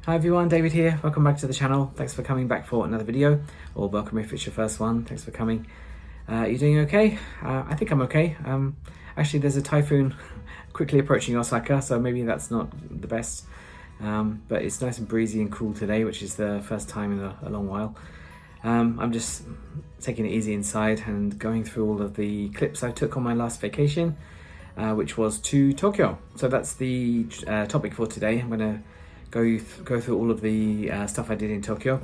Hi everyone, David here. Welcome back to the channel. Thanks for coming back for another video, or welcome if it's your first one. Thanks for coming. You doing okay? I think I'm okay. Actually, there's a typhoon quickly approaching Osaka, so maybe that's not the best. But it's nice and breezy and cool today, which is the first time in a long while. I'm just taking it easy inside and going through all of the clips I took on my last vacation, which was to Tokyo. So that's the topic for today. I'm going to go through all of the stuff I did in Tokyo.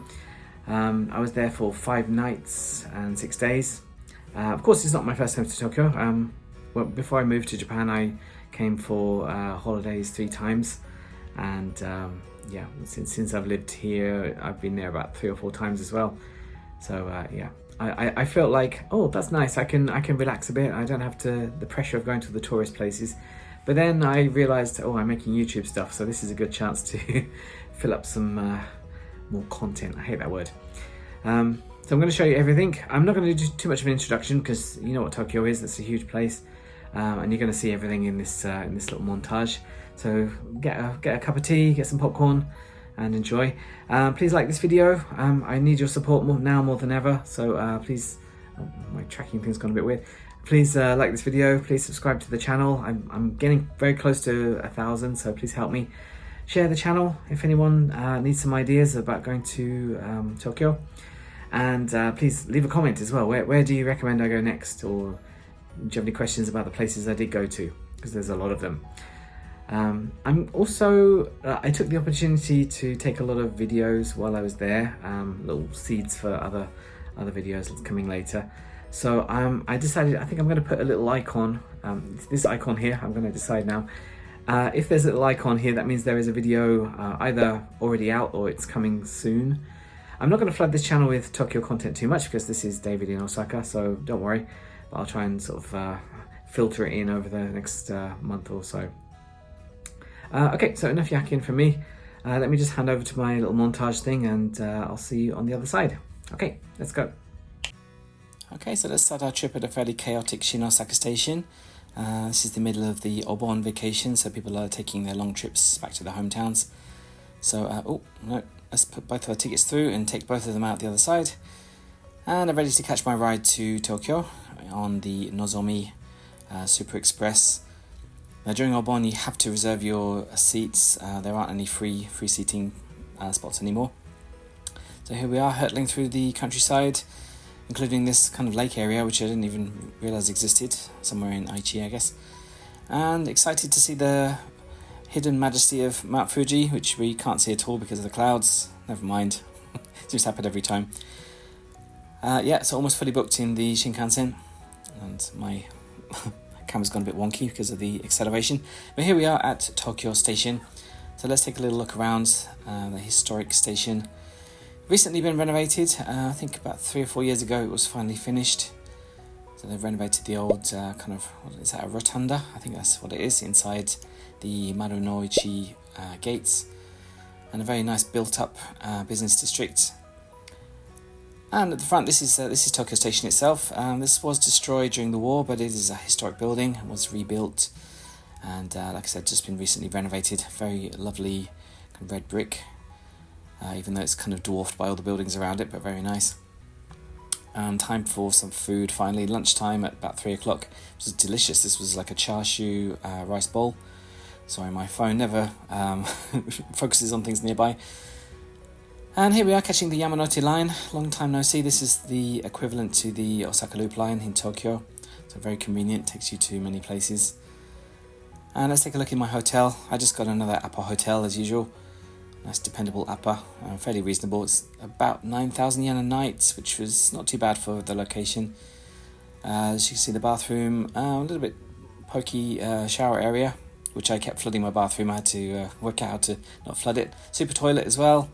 I was there for 5 nights and 6 days. Of course, it's not my first time to Tokyo. Well, before I moved to Japan, I came for holidays 3 times, and yeah, since I've lived here, I've been there about 3 or 4 times as well. So yeah, I felt like, oh, that's nice. I can relax a bit. I don't have the pressure of going to the tourist places. But then I realized, oh, I'm making YouTube stuff, so this is a good chance to fill up some more content. I hate that word. So I'm going to show you everything. I'm not going to do too much of an introduction because you know what Tokyo is. It's a huge place, and you're going to see everything in this little montage. So get a cup of tea, get some popcorn, and enjoy. Please like this video. I need your support now more than ever. So please, my tracking thing's gone a bit weird. Please like this video, please subscribe to the channel. I'm getting very close to 1,000, so please help me. Share the channel if anyone needs some ideas about going to Tokyo. And please leave a comment as well. Where do you recommend I go next? Or do you have any questions about the places I did go to? Because there's a lot of them. I'm also, I took the opportunity to take a lot of videos while I was there. Little seeds for other videos coming later. So I decided, I think I'm going to put a little icon, this icon here. I'm going to decide now. If there's a little icon here, that means there is a video either already out or it's coming soon. I'm not going to flood this channel with Tokyo content too much because this is David in Osaka, so don't worry. But I'll try and sort of filter it in over the next month or so. Okay, so enough yakking from me. Let me just hand over to my little montage thing, and I'll see you on the other side. Okay, let's go. Okay, so let's start our trip at a fairly chaotic Osaka station. This is the middle of the Obon vacation, so people are taking their long trips back to their hometowns. So, oh, no, let's put both of our tickets through and take both of them out the other side. And I'm ready to catch my ride to Tokyo on the Nozomi Super Express. Now, during Obon, you have to reserve your seats. There aren't any free seating spots anymore. So here we are, hurtling through the countryside, including this kind of lake area, which I didn't even realize existed, somewhere in Aichi, I guess. And excited to see the hidden majesty of Mount Fuji, which we can't see at all because of the clouds. Never mind, it just happened every time. Yeah, so almost fully booked in the Shinkansen, and my camera's gone a bit wonky because of the acceleration. But here we are at Tokyo Station. So let's take a little look around the historic station. Recently been renovated. I think about 3 or 4 years ago it was finally finished. So they've renovated the old kind of, what is that, a rotunda? I think that's what it is, inside the Marunouchi gates. And a very nice built up business district. And at the front, this is Tokyo Station itself. This was destroyed during the war, but it is a historic building. It was rebuilt, and like I said, just been recently renovated. Very lovely kind of red brick. Even though it's kind of dwarfed by all the buildings around it, but very nice. Time for some food finally. Lunchtime at about 3 o'clock. It was delicious. This was like a char-siu rice bowl. Sorry, my phone never focuses on things nearby. And here we are catching the Yamanote line. Long time no see. This is the equivalent to the Osaka Loop line in Tokyo. So very convenient, takes you to many places. And let's take a look in my hotel. I just got another Appa hotel as usual. Nice dependable Appa, fairly reasonable. It's about 9,000 yen a night, which was not too bad for the location. As you can see, the bathroom, a little bit pokey shower area, which I kept flooding my bathroom. I had to work out how to not flood it. Super toilet as well,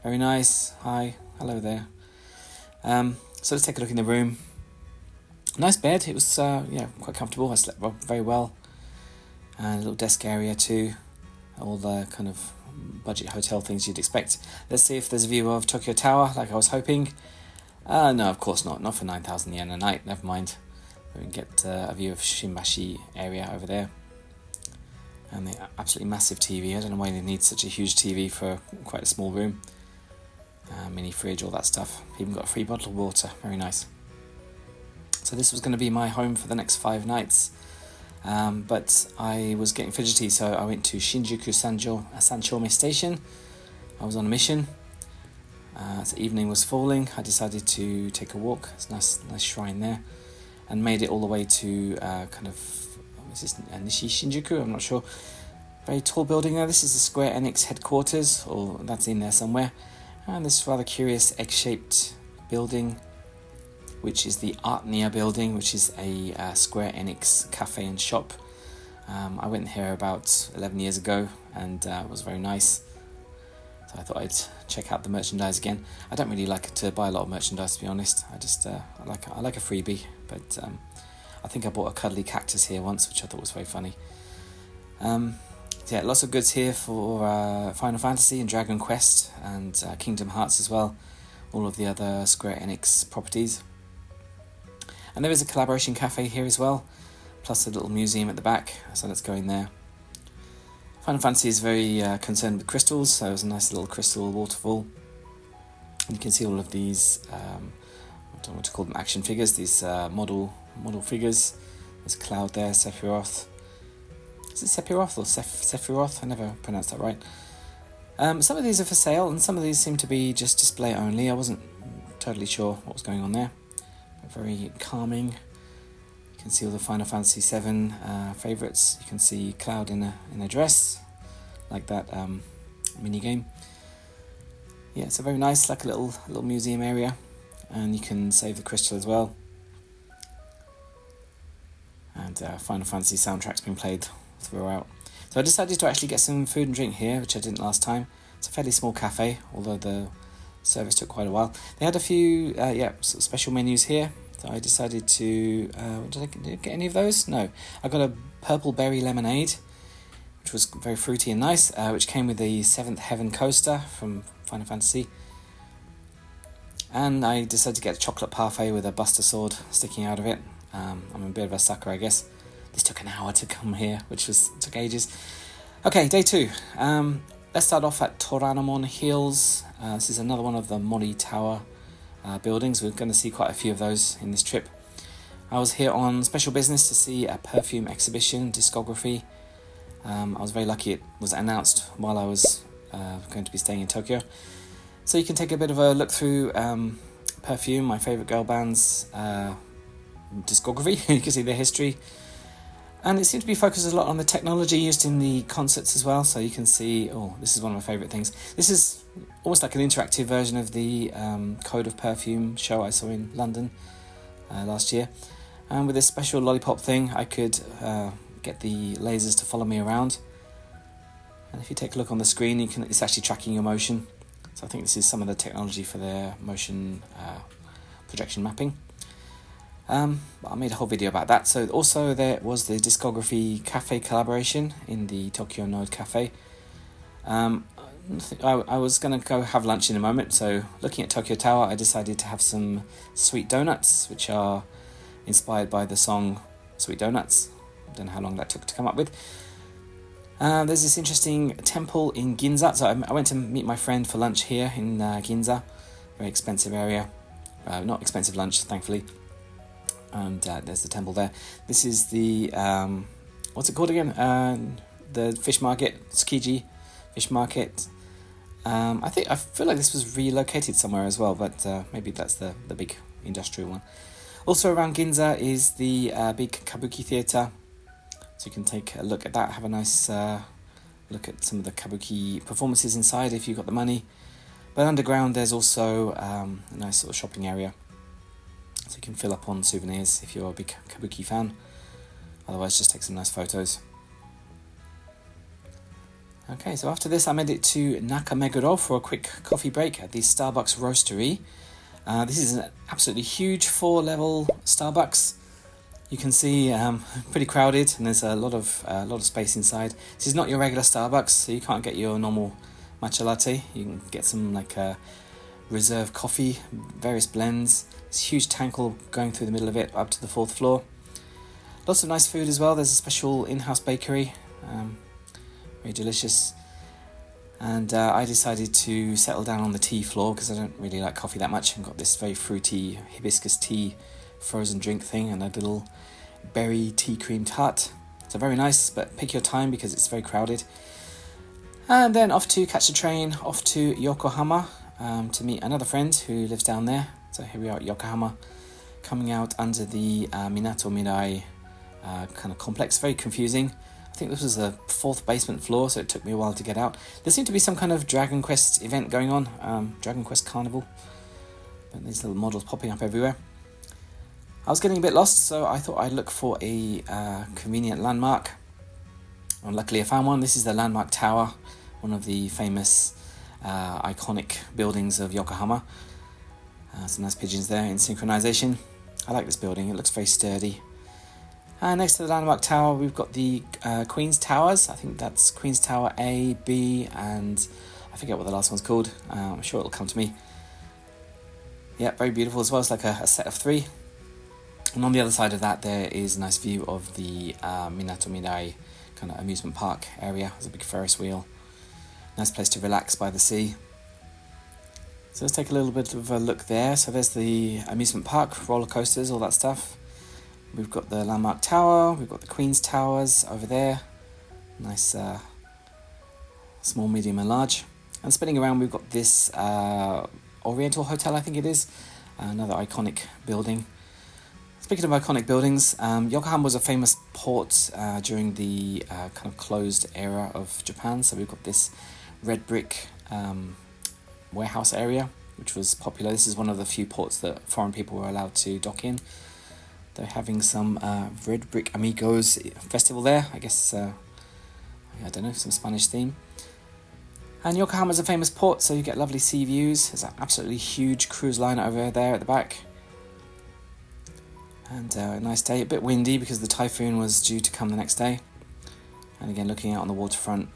very nice. Hi, hello there. So let's take a look in the room. Nice bed, it was yeah, quite comfortable. I slept very well. And a little desk area too. All the kind of budget hotel things you'd expect. Let's see if there's a view of Tokyo Tower like I was hoping. No, of course not for 9,000 yen a night, never mind. We can get a view of Shimbashi area over there. And the absolutely massive TV. I don't know why they need such a huge TV for quite a small room. Mini fridge, all that stuff. Even got a free bottle of water. Very nice. So this was going to be my home for the next 5 nights. But I was getting fidgety, so I went to Shinjuku Sanchome Station. I was on a mission. As the evening was falling, I decided to take a walk. It's a nice shrine there. And made it all the way to is this Nishi Shinjuku? I'm not sure. Very tall building there. This is the Square Enix headquarters, or that's in there somewhere. And this rather curious egg-shaped building, which is the ARTNIA building, which is a Square Enix cafe and shop. I went here about 11 years ago, and it was very nice. So I thought I'd check out the merchandise again. I don't really like to buy a lot of merchandise, to be honest. I just I like a freebie, but I think I bought a cuddly cactus here once, which I thought was very funny. Yeah, lots of goods here for Final Fantasy and Dragon Quest and Kingdom Hearts as well. All of the other Square Enix properties. And there is a collaboration cafe here as well, plus a little museum at the back, so let's go in there. Final Fantasy is very concerned with crystals, so there's a nice little crystal waterfall. And you can see all of these, I don't know what to call them, action figures, these model figures. There's a cloud there, Sephiroth. Is it Sephiroth or Sephiroth? I never pronounced that right. Some of these are for sale, and some of these seem to be just display only. I wasn't totally sure what was going on there. But very calming. You can see all the Final Fantasy VII favourites. You can see Cloud in a dress, like that mini game. Yeah, it's a very nice, like a little museum area, and you can save the crystal as well. And Final Fantasy soundtrack's been played throughout. So I decided to actually get some food and drink here, which I didn't last time. It's a fairly small cafe, although the service took quite a while. They had a few sort of special menus here, so I decided to... did I get any of those? No. I got a purple berry lemonade, which was very fruity and nice, which came with the 7th Heaven coaster from Final Fantasy. And I decided to get a chocolate parfait with a buster sword sticking out of it. I'm a bit of a sucker, I guess. This took an hour to come here, took ages. Okay, day 2. Let's start off at Toranomon Hills. This is another one of the Mori Tower buildings. We're going to see quite a few of those in this trip. I was here on special business to see a Perfume exhibition, Discography. I was very lucky it was announced while I was going to be staying in Tokyo. So you can take a bit of a look through Perfume, my favourite girl band's discography. You can see their history. And it seems to be focused a lot on the technology used in the concerts as well. So you can see, this is one of my favourite things. This is almost like an interactive version of the Code of Perfume show I saw in London last year. And with this special lollipop thing, I could get the lasers to follow me around. And if you take a look on the screen, it's actually tracking your motion. So I think this is some of the technology for their motion projection mapping. I made a whole video about that. So also there was the Discography cafe collaboration in the Tokyo Node Cafe. I was going to go have lunch in a moment, so looking at Tokyo Tower, I decided to have some sweet donuts, which are inspired by the song Sweet Donuts. I don't know how long that took to come up with. There's this interesting temple in Ginza. So I went to meet my friend for lunch here in Ginza. Very expensive area. Not expensive lunch, thankfully. And there's the temple there. This is the, what's it called again? The fish market, Tsukiji fish market. I feel like this was relocated somewhere as well, but maybe that's the big industrial one. Also around Ginza is the big Kabuki theatre. So you can take a look at that, have a nice look at some of the Kabuki performances inside if you've got the money. But underground there's also a nice sort of shopping area. So you can fill up on souvenirs if you're a big Kabuki fan. Otherwise, just take some nice photos. Okay, so after this, I made it to Nakameguro for a quick coffee break at the Starbucks Roastery. This is an absolutely huge 4-level Starbucks. You can see pretty crowded, and there's a lot of space inside. This is not your regular Starbucks, so you can't get your normal matcha latte. You can get some like reserve coffee, various blends. This huge tank all going through the middle of it up to the 4th floor. Lots of nice food as well. There's a special in-house bakery. very delicious. And I decided to settle down on the tea floor because I don't really like coffee that much, and got this very fruity hibiscus tea frozen drink thing and a little berry tea cream tart. So very nice, but pick your time because it's very crowded. And then off to catch the train off to Yokohama to meet another friend who lives down there. So here we are at Yokohama, coming out under the Minato Mirai kind of complex. Very confusing. I think this was the 4th basement floor, so it took me a while to get out. There seemed to be some kind of Dragon Quest event going on, Dragon Quest Carnival. But these little models popping up everywhere. I was getting a bit lost, so I thought I'd look for a convenient landmark. And luckily I found one. This is the Landmark Tower, one of the famous iconic buildings of Yokohama. Some nice pigeons there in synchronization. I like this building, it looks very sturdy. And next to the Landmark Tower we've got the Queen's Towers. I think that's Queen's Tower A, B, and I forget what the last one's called. I'm sure it'll come to me. Yeah, very beautiful as well. It's like a set of 3. And on the other side of that there is a nice view of the Minato Mirai kind of amusement park area. There's a big Ferris wheel. Nice place to relax by the sea. So let's take a little bit of a look there. So there's the amusement park, roller coasters, all that stuff. We've got the Landmark Tower, we've got the Queen's Towers over there. Nice small, medium and large. And spinning around we've got this Oriental Hotel, I think it is. Another iconic building. Speaking of iconic buildings, Yokohama was a famous port during the kind of closed era of Japan. So we've got this red brick warehouse area, which was popular. This is one of the few ports that foreign people were allowed to dock in. They're having some Red Brick Amigos festival there. I guess, I don't know, some Spanish theme. And Yokohama's a famous port, so you get lovely sea views. There's an absolutely huge cruise liner over there at the back. And a nice day, a bit windy because the typhoon was due to come the next day. And again, looking out on the waterfront.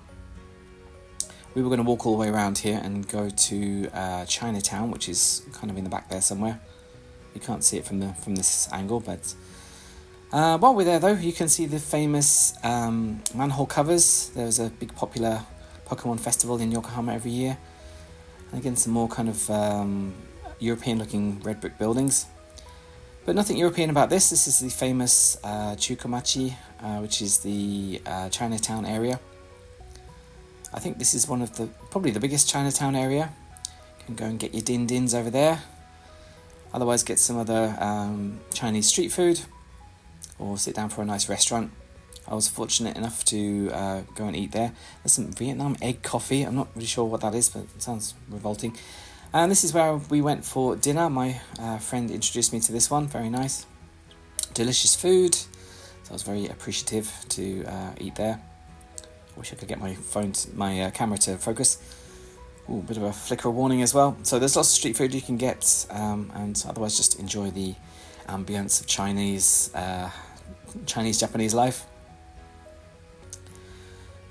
We were going to walk all the way around here and go to Chinatown, which is kind of in the back there somewhere. You can't see it from this angle, but while we're there though, you can see the famous manhole covers. There's a big popular Pokemon festival in Yokohama every year. And again, some more kind of European looking red brick buildings. But nothing European about this. This is the famous Chukomachi, which is the Chinatown area. I think this is one of probably the biggest Chinatown area. You can go and get your din-dins over there. Otherwise get some other Chinese street food or sit down for a nice restaurant. I was fortunate enough to go and eat there. There's some Vietnam egg coffee. I'm not really sure what that is, but it sounds revolting. And this is where we went for dinner. My friend introduced me to this one. Very nice. Delicious food. So I was very appreciative to eat there. I wish I could get my camera to focus. Ooh, a bit of a flicker warning as well. So there's lots of street food you can get, and otherwise just enjoy the ambience of Chinese-Japanese life.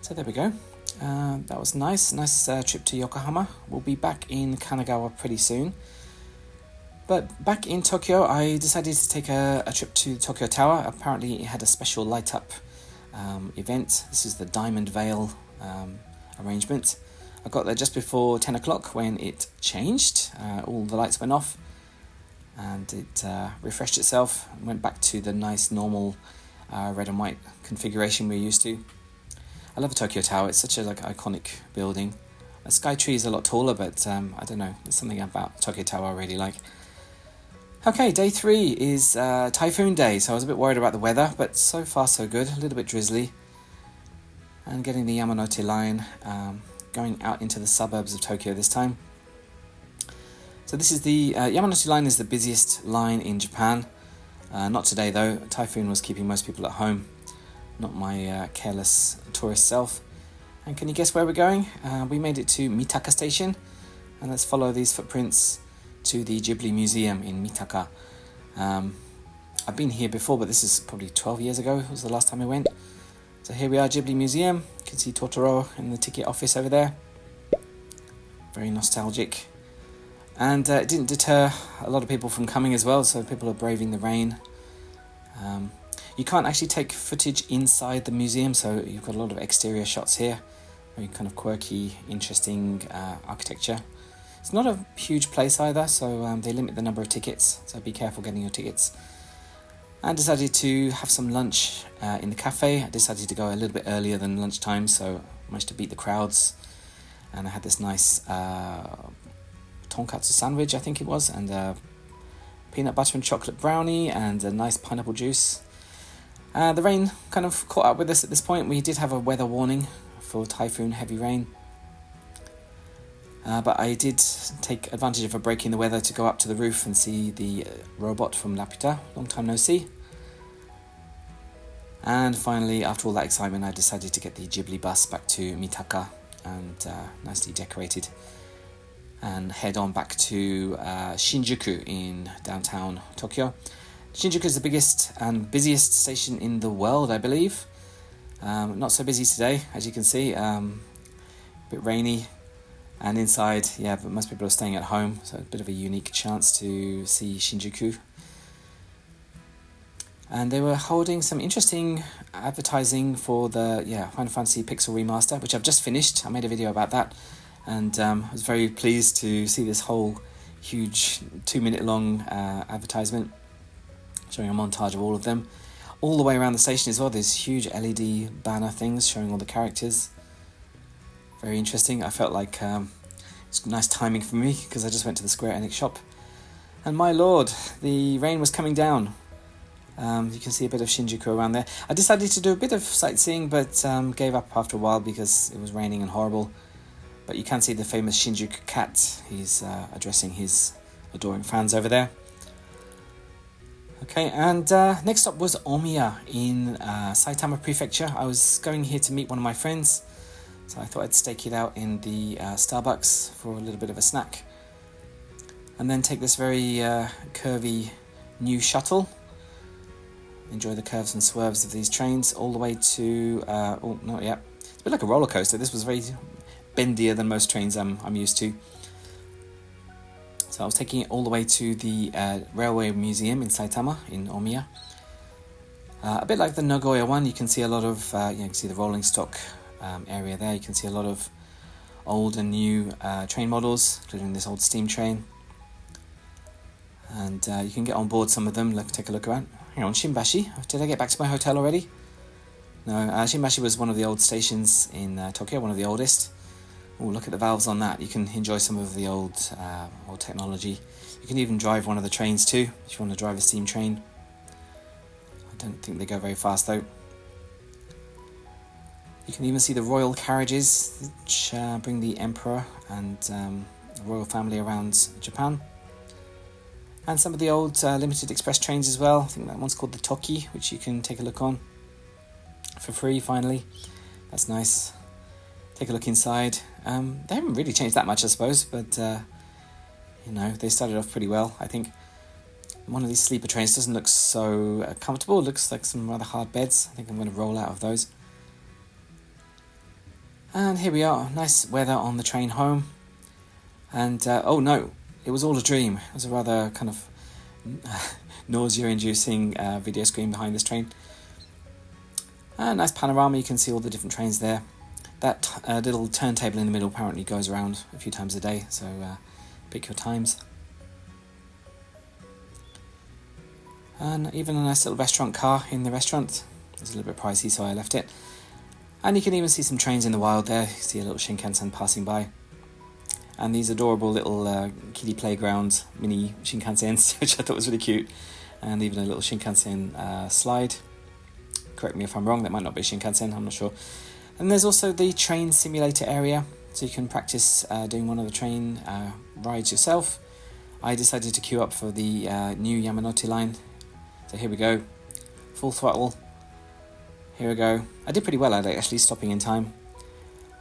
So there we go. That was nice trip to Yokohama. We'll be back in Kanagawa pretty soon. But back in Tokyo, I decided to take a trip to Tokyo Tower. Apparently it had a special light up event. This is the Diamond Veil arrangement. I got there just before 10 o'clock when it changed. All the lights went off and it refreshed itself and went back to the nice normal red and white configuration we're used to. I love the Tokyo Tower. It's such a iconic building. The Skytree is a lot taller, but I don't know. There's something about Tokyo Tower I really like. Okay, day 3 is typhoon day, so I was a bit worried about the weather, but so far so good. A little bit drizzly. And getting the Yamanote line, going out into the suburbs of Tokyo this time. So this is the Yamanote line is the busiest line in Japan. Not today though. Typhoon was keeping most people at home. Not my careless tourist self. And can you guess where we're going? We made it to Mitaka station, and let's follow these footprints to the Ghibli Museum in Mitaka. I've been here before, but this is probably 12 years ago was the last time I went. So here we are, Ghibli Museum. You can see Totoro in the ticket office over there. Very nostalgic. And it didn't deter a lot of people from coming as well, so people are braving the rain. You can't actually take footage inside the museum, so you've got a lot of exterior shots here. Very kind of quirky, interesting architecture. It's not a huge place either, so they limit the number of tickets, so be careful getting your tickets. I decided to have some lunch in the cafe. I decided to go a little bit earlier than lunchtime, so I managed to beat the crowds. And I had this nice tonkatsu sandwich, I think it was, and peanut butter and chocolate brownie, and a nice pineapple juice. The rain kind of caught up with us at this point. We did have a weather warning for typhoon, heavy rain. But I did take advantage of a break in the weather to go up to the roof and see the robot from Laputa. Long time no see. And finally, after all that excitement, I decided to get the Ghibli bus back to Mitaka, and nicely decorated, and head on back to Shinjuku in downtown Tokyo. Shinjuku is the biggest and busiest station in the world, I believe. Not so busy today, as you can see. A bit rainy. And inside, yeah, but most people are staying at home, so a bit of a unique chance to see Shinjuku. And they were holding some interesting advertising for the Final Fantasy Pixel Remaster, which I've just finished. I made a video about that, and I was very pleased to see this whole huge 2-minute long advertisement showing a montage of all of them. All the way around the station as well, there's huge LED banner things showing all the characters. Very interesting. I felt like it's nice timing for me, because I just went to the Square Enix shop. And my lord, the rain was coming down. You can see a bit of Shinjuku around there. I decided to do a bit of sightseeing, but gave up after a while because it was raining and horrible. But you can see the famous Shinjuku cat. He's addressing his adoring fans over there. Okay, and next up was Omiya in Saitama Prefecture. I was going here to meet one of my friends, so I thought I'd stake it out in the Starbucks for a little bit of a snack. And then take this very curvy new shuttle. Enjoy the curves and swerves of these trains all the way to... It's a bit like a roller coaster. This was very bendier than most trains I'm used to. So I was taking it all the way to the Railway Museum in Saitama, in Omiya. A bit like the Nagoya one, you can see a lot of... you can see the rolling stock area there. You can see a lot of old and new train models, including this old steam train. And you can get on board some of them. Take a look around. Hang on, Shimbashi. Did I get back to my hotel already? No, Shimbashi was one of the old stations in Tokyo, one of the oldest. Oh, look at the valves on that. You can enjoy some of the old technology. You can even drive one of the trains too, if you want to drive a steam train. I don't think they go very fast though. You can even see the royal carriages, which bring the emperor and the royal family around Japan. And some of the old limited express trains as well. I think that one's called the Toki, which you can take a look on for free finally. That's nice. Take a look inside. They haven't really changed that much, I suppose, but they started off pretty well. I think one of these sleeper trains doesn't look so comfortable. It looks like some rather hard beds. I think I'm going to roll out of those. And here we are. Nice weather on the train home. And oh no, it was all a dream. It was a rather kind of nausea-inducing video screen behind this train. Nice panorama. You can see all the different trains there. That little turntable in the middle apparently goes around a few times a day, so pick your times. And even a nice little restaurant car in the restaurant. It's a little bit pricey, so I left it. And you can even see some trains in the wild there. You see a little Shinkansen passing by. And these adorable little kiddie playground mini Shinkansens, which I thought was really cute. And even a little Shinkansen slide. Correct me if I'm wrong, that might not be Shinkansen, I'm not sure. And there's also the train simulator area, so you can practice doing one of the train rides yourself. I decided to queue up for the new Yamanote line. So here we go, full throttle. Here we go. I did pretty well at it, actually, stopping in time.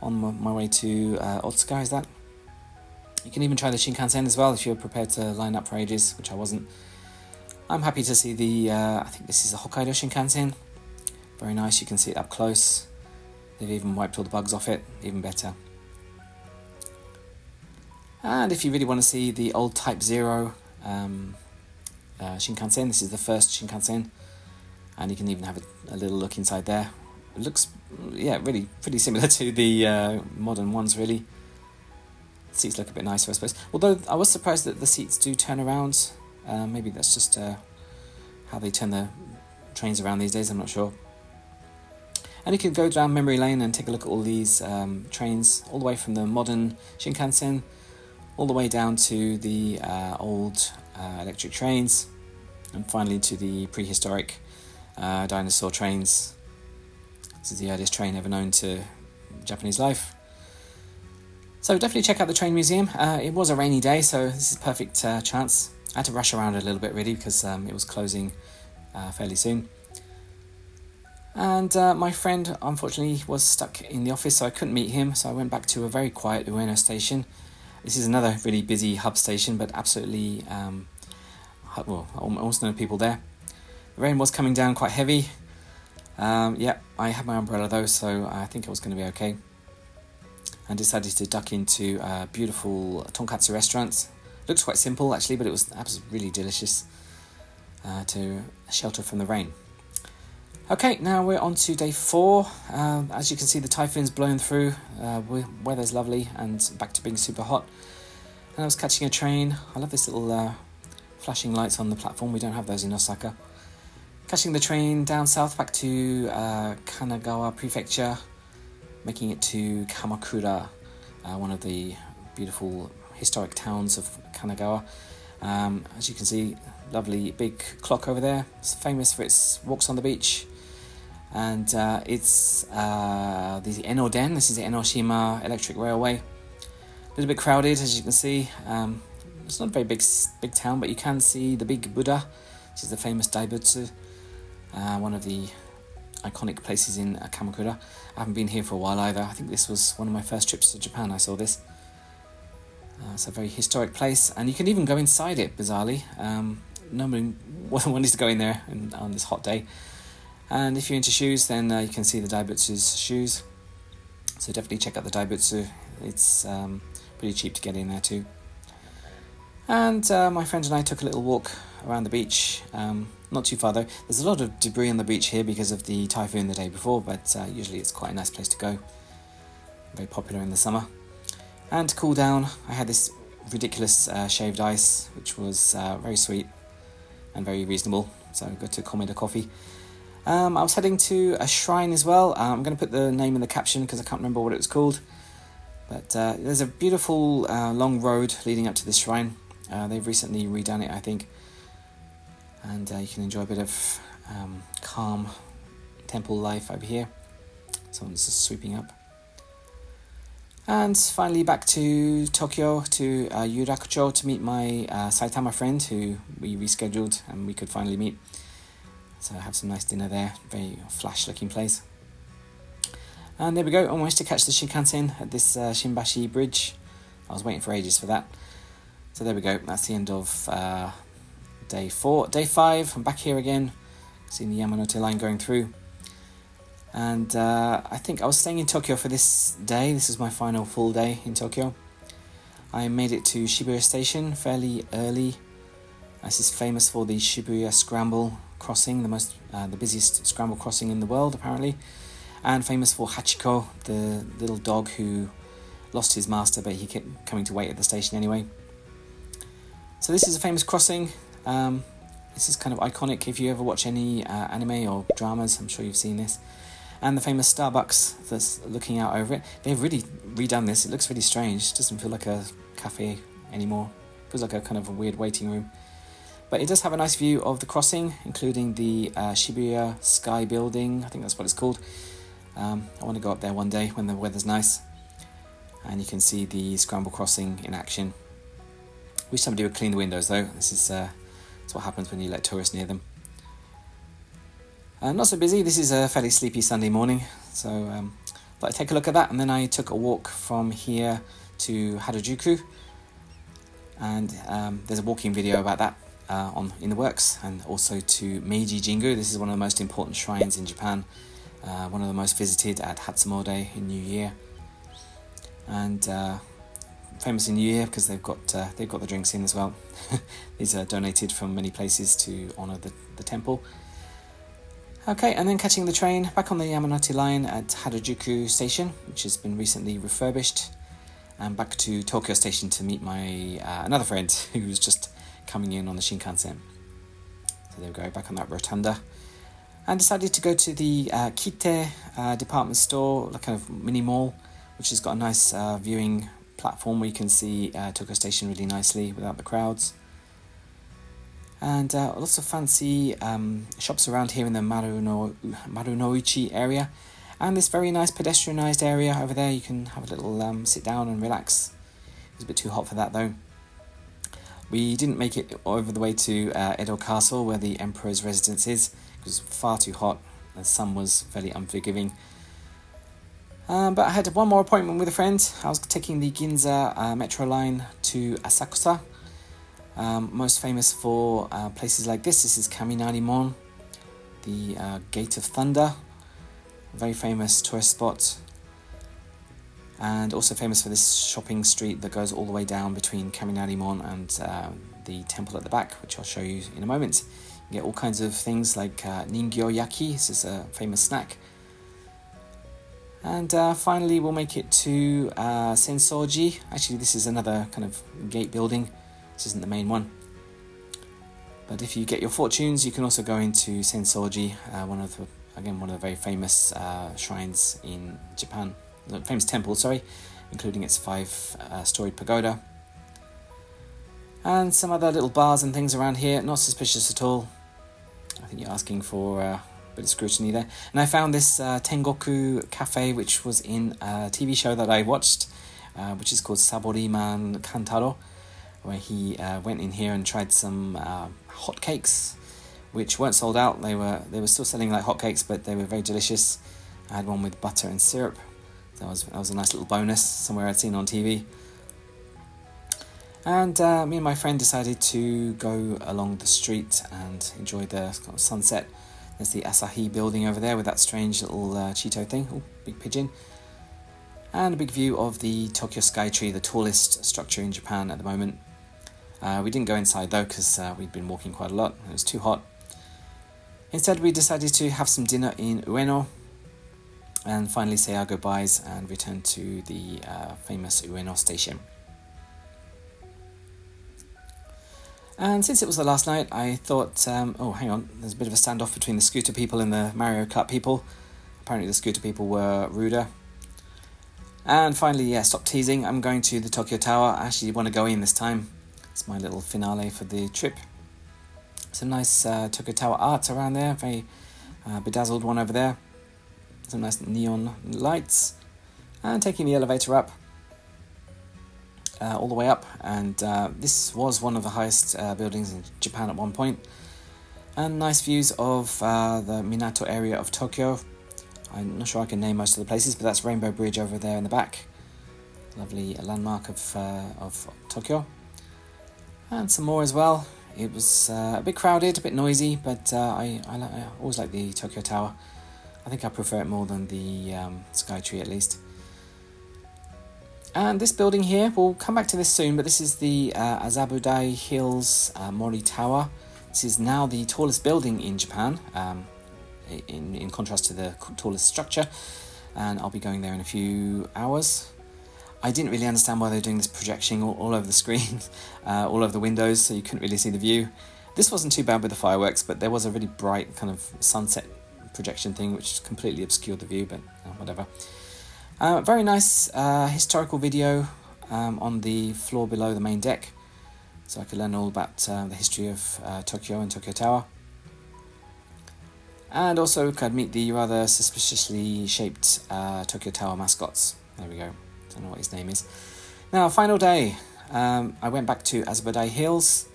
On my way to Otsuka, is that? You can even try the Shinkansen as well if you're prepared to line up for ages, which I wasn't. I'm happy to see the, I think this is the Hokkaido Shinkansen. Very nice, you can see it up close. They've even wiped all the bugs off it, even better. And if you really want to see the old Type 0 Shinkansen, this is the first Shinkansen. And you can even have a little look inside there. It looks yeah, really pretty similar to the modern ones, really. Seats look a bit nicer, I suppose. Although I was surprised that the seats do turn around. Maybe that's just how they turn the trains around these days, I'm not sure. And you can go down memory lane and take a look at all these trains, all the way from the modern Shinkansen, all the way down to the old electric trains, and finally to the prehistoric dinosaur trains. This is the earliest train ever known to Japanese life. So definitely check out the train museum. It was a rainy day, so this is a perfect chance. I had to rush around a little bit really because it was closing fairly soon. And my friend unfortunately was stuck in the office, so I couldn't meet him, so I went back to a very quiet Ueno station. This is another really busy hub station, but absolutely almost no people there. The rain was coming down quite heavy. Yeah, I had my umbrella though, so I think I was going to be okay. And decided to duck into a beautiful tonkatsu restaurant. Looks quite simple actually, but it was absolutely really delicious to shelter from the rain. Okay, now we're on to day 4. As you can see, the typhoon's blown through. Weather's lovely and back to being super hot. And I was catching a train. I love this little flashing lights on the platform. We don't have those in Osaka. Catching the train down south back to Kanagawa Prefecture, making it to Kamakura, one of the beautiful historic towns of Kanagawa. As you can see, lovely big clock over there. It's famous for its walks on the beach. And it's the Enoden. This is the Enoshima Electric Railway. A little bit crowded, as you can see. It's not a very big town, but you can see the big Buddha, which is the famous Daibutsu, one of the iconic places in Kamakura. I haven't been here for a while either. I think this was one of my first trips to Japan. I saw this. It's a very historic place, and you can even go inside it, bizarrely. Nobody wanted to go in there on this hot day. And if you're into shoes, then you can see the Daibutsu's shoes. So definitely check out the Daibutsu. It's pretty cheap to get in there too. And my friend and I took a little walk around the beach. Not too far though. There's a lot of debris on the beach here because of the typhoon the day before, but usually it's quite a nice place to go. Very popular in the summer. And to cool down, I had this ridiculous shaved ice, which was very sweet and very reasonable. So I got to Komeda coffee. I was heading to a shrine as well. I'm going to put the name in the caption because I can't remember what it was called. But there's a beautiful long road leading up to this shrine. They've recently redone it, I think. And you can enjoy a bit of calm temple life over here. Someone's just sweeping up. And finally back to Tokyo, to Yurakucho, to meet my Saitama friend who we rescheduled and we could finally meet. So I have some nice dinner there, very flash looking place. And there we go, I managed to catch the Shinkansen at this Shinbashi bridge. I was waiting for ages for that. So there we go, that's the end of day 4. Day 5, I'm back here again, seeing the Yamanote line going through. And I think I was staying in Tokyo for this day. This is my final full day in Tokyo. I made it to Shibuya Station fairly early. This is famous for the Shibuya Scramble crossing, the busiest scramble crossing in the world apparently, and famous for Hachiko, the little dog who lost his master, but he kept coming to wait at the station anyway. So this is a famous crossing. This is kind of iconic if you ever watch any anime or dramas. I'm sure you've seen this. And the famous Starbucks that's looking out over it. They've really redone this. It looks really strange. It doesn't feel like a cafe anymore. It feels like a kind of a weird waiting room. But it does have a nice view of the crossing, including the Shibuya Sky Building. I think that's what it's called. I want to go up there one day when the weather's nice. And you can see the scramble crossing in action. Wish somebody would clean the windows though. This is that's what happens when you let tourists near them. Not so busy. This is a fairly sleepy Sunday morning. So thought I'd take a look at that. And then I took a walk from here to Harajuku. And there's a walking video about that. In the works, and also to Meiji Jingu. This is one of the most important shrines in Japan, one of the most visited at Hatsumode in New Year, and famous in New Year because they've got the drinks in as well. These are donated from many places to honour the temple. Okay, and then catching the train back on the Yamanote line at Harajuku Station, which has been recently refurbished, and back to Tokyo Station to meet my another friend who was just coming in on the Shinkansen. So there we go, back on that rotunda. And decided to go to the Kite department store, like kind of mini mall, which has got a nice viewing platform where you can see Tokyo Station really nicely without the crowds. And lots of fancy shops around here in the Marunouchi area. And this very nice pedestrianised area over there, you can have a little sit down and relax. It was a bit too hot for that though. We didn't make it over the way to Edo Castle, where the Emperor's residence is. It was far too hot, the sun was fairly unforgiving. But I had one more appointment with a friend. I was taking the Ginza metro line to Asakusa. Most famous for places like this. This is Kaminarimon, the Gate of Thunder, a very famous tourist spot, and also famous for this shopping street that goes all the way down between Kaminarimon and the temple at the back, which I'll show you in a moment. You get all kinds of things like ningyo yaki, this is a famous snack. And finally we'll make it to Sensoji. Actually, this is another kind of gate building. This isn't the main one. But if you get your fortunes, you can also go into Sensoji, one of the very famous shrines in Japan. Famous temple, sorry, including its 5-storied pagoda. And some other little bars and things around here, not suspicious at all. I think you're asking for a bit of scrutiny there. And I found this Tengoku cafe, which was in a TV show that I watched, which is called Saboriman Kantaro, where he went in here and tried some hotcakes, which weren't sold out. They were still selling like hotcakes, but they were very delicious. I had one with butter and syrup. That was a nice little bonus, somewhere I'd seen on TV. And me and my friend decided to go along the street and enjoy the sunset. There's the Asahi building over there with that strange little Cheeto thing. Oh, big pigeon. And a big view of the Tokyo Skytree, the tallest structure in Japan at the moment. We didn't go inside though, because we'd been walking quite a lot. It was too hot. Instead, we decided to have some dinner in Ueno, and finally say our goodbyes and return to the famous Ueno station. And since it was the last night, I thought, oh, hang on, there's a bit of a standoff between the scooter people and the Mario Kart people. Apparently the scooter people were ruder. And finally, yeah, stop teasing. I'm going to the Tokyo Tower. I actually want to go in this time. It's my little finale for the trip. Some nice Tokyo Tower art around there. Very bedazzled one over there. Some nice neon lights. And taking the elevator up. All the way up, and this was one of the highest buildings in Japan at one point, and nice views of the Minato area of Tokyo. I'm not sure I can name most of the places, but that's Rainbow Bridge over there in the back, lovely landmark of Tokyo, and some more as well. It was a bit crowded, a bit noisy, but I always like the Tokyo Tower. I think I prefer it more than the Skytree at least. And this building here, we'll come back to this soon, but this is the Azabudai Hills Mori Tower. This is now the tallest building in Japan, in contrast to the tallest structure, and I'll be going there in a few hours. I didn't really understand why they were doing this projection all over the screen, all over the windows, so you couldn't really see the view. This wasn't too bad with the fireworks, but there was a really bright kind of sunset projection thing, which completely obscured the view, but whatever. Very nice historical video on the floor below the main deck, so I could learn all about the history of Tokyo and Tokyo Tower. And also could meet the rather suspiciously shaped Tokyo Tower mascots. There we go, don't know what his name is. Now, final day, I went back to Azabudai Hills,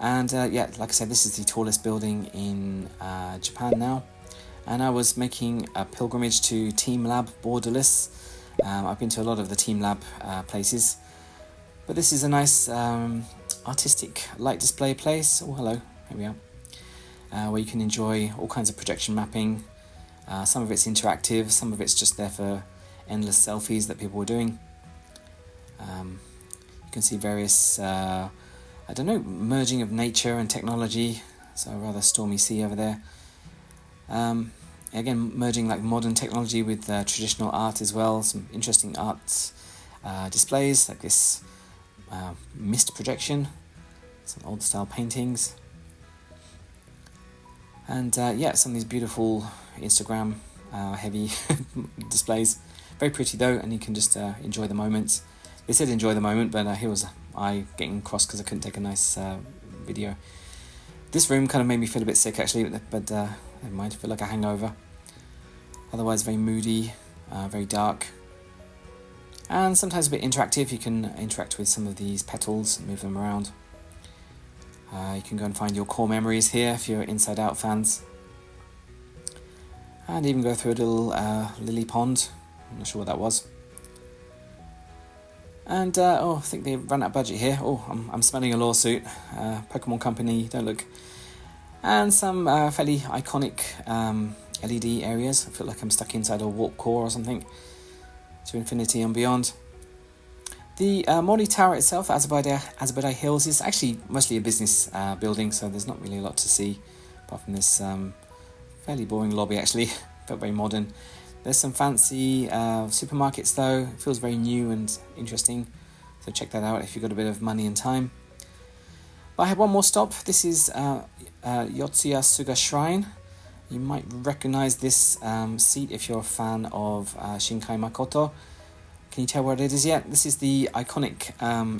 and yeah, like I said, this is the tallest building in Japan now. And I was making a pilgrimage to TeamLab Borderless. I've been to a lot of the TeamLab places, but this is a nice artistic light display place. Oh, hello, here we are. Where you can enjoy all kinds of projection mapping. Some of it's interactive, some of it's just there for endless selfies that people were doing. You can see various, merging of nature and technology. So a rather stormy sea over there. Again, merging like modern technology with traditional art as well. Some interesting art displays like this mist projection, some old style paintings, and yeah, some of these beautiful Instagram heavy displays. Very pretty though, and you can just enjoy the moment. They said enjoy the moment, but here was I getting cross because I couldn't take a nice video. This room kind of made me feel a bit sick actually, but never mind, I feel like a hangover. Otherwise very moody, very dark, and sometimes a bit interactive. You can interact with some of these petals, move them around. You can go and find your core memories here if you're Inside Out fans. And even go through a little lily pond. I'm not sure what that was. And oh, I think they ran out of budget here. Oh, I'm smelling a lawsuit. Pokemon Company, don't look. And some fairly iconic LED areas. I feel like I'm stuck inside a warp core or something. To infinity and beyond. The Mori Tower itself, Azabudai Hills, is actually mostly a business building, so there's not really a lot to see apart from this fairly boring lobby actually, but very modern. There's some fancy supermarkets though. It feels very new and interesting, so check that out if you've got a bit of money and time. But I have one more stop. This is Yotsuya Suga Shrine. You might recognize this seat if you're a fan of Shinkai Makoto. Can you tell what it is yet? This is the iconic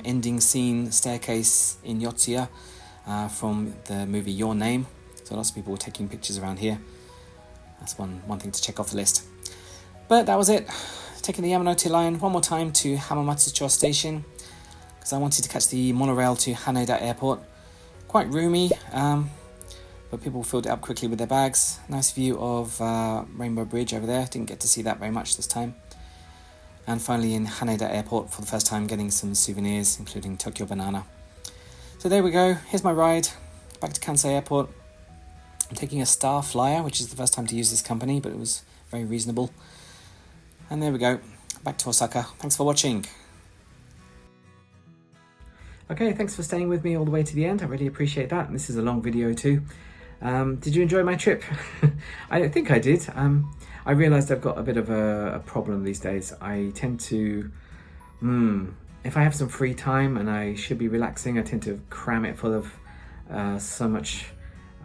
ending scene staircase in Yotsuya from the movie Your Name. So lots of people were taking pictures around here. That's one thing to check off the list. But that was it. Taking the Yamanote line one more time to Hamamatsucho Station because I wanted to catch the monorail to Haneda Airport. Quite roomy, but people filled it up quickly with their bags. Nice view of Rainbow Bridge over there. Didn't get to see that very much this time. And finally in Haneda Airport for the first time getting some souvenirs, including Tokyo Banana. So there we go. Here's my ride back to Kansai Airport. I'm taking a Star Flyer, which is the first time to use this company, but it was very reasonable. And there we go, back to Osaka. Thanks for watching. Okay, thanks for staying with me all the way to the end. I really appreciate that. And this is a long video too. Did you enjoy my trip? I think I did. I realised I've got a bit of a problem these days. I tend to, if I have some free time and I should be relaxing, I tend to cram it full of so much,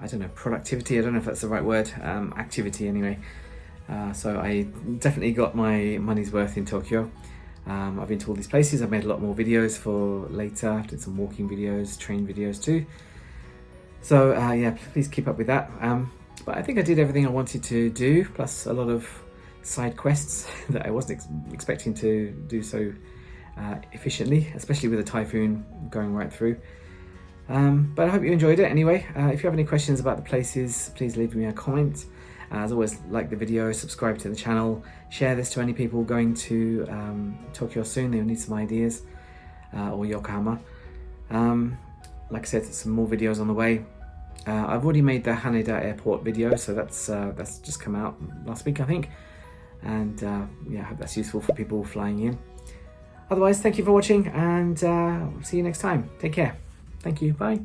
I don't know, productivity. I don't know if that's the right word. Activity anyway. So I definitely got my money's worth in Tokyo. I've been to all these places. I've made a lot more videos for later. I've did some walking videos, train videos too. So yeah, please keep up with that. But I think I did everything I wanted to do, plus a lot of side quests that I wasn't expecting to do so efficiently, especially with a typhoon going right through. But I hope you enjoyed it anyway. If you have any questions about the places, please leave me a comment. As always, like the video, subscribe to the channel, share this to any people going to Tokyo soon. They'll need some ideas, or Yokohama. Like I said, some more videos on the way. I've already made the Haneda Airport video, so that's just come out last week, I think. And yeah, I hope that's useful for people flying in. Otherwise, thank you for watching, and see you next time. Take care. Thank you. Bye.